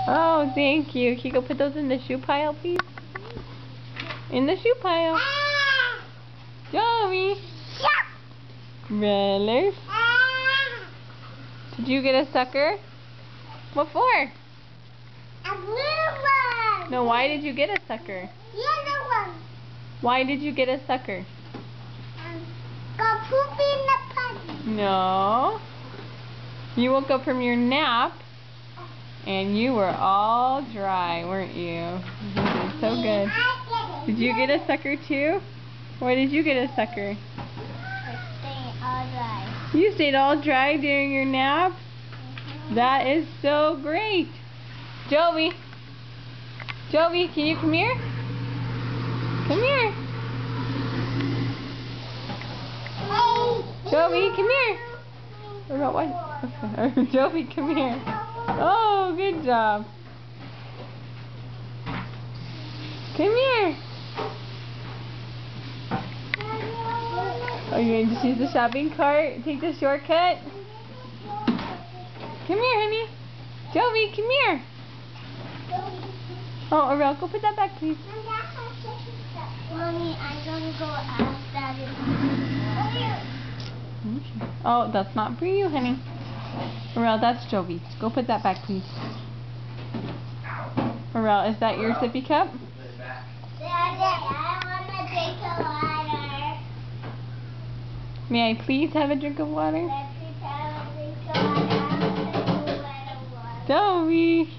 Oh, thank you. Can you go put those in the shoe pile, please? In the shoe pile. Joey. Really? Did you get a sucker? What for? A blue one. No, why did you get a sucker? Yellow one. Why did you get a sucker? Go poop in the potty. No. You woke up from your nap and you were all dry, weren't you? You did so good. Did you get a sucker too? Why did you get a sucker? I stayed all dry. You stayed all dry during your nap? That is so great. Joey. Joey, can you come here? Come here. Joey, come here. Or about what? Okay. Joey, come here. Oh, good job. Come here. Are you going to just use the shopping cart? Take the shortcut? Come here, honey. Joey, come here. Oh, Aurel, go put that back, please. Mommy, I'm going to go ask Daddy. Oh, that's not for you, honey. Aurel, that's Joey's. Go put that back, please. Aurel, is that your sippy cup? Daddy, I want to drink a water. May I please have a drink of water? Let me have a drink of water. Joey!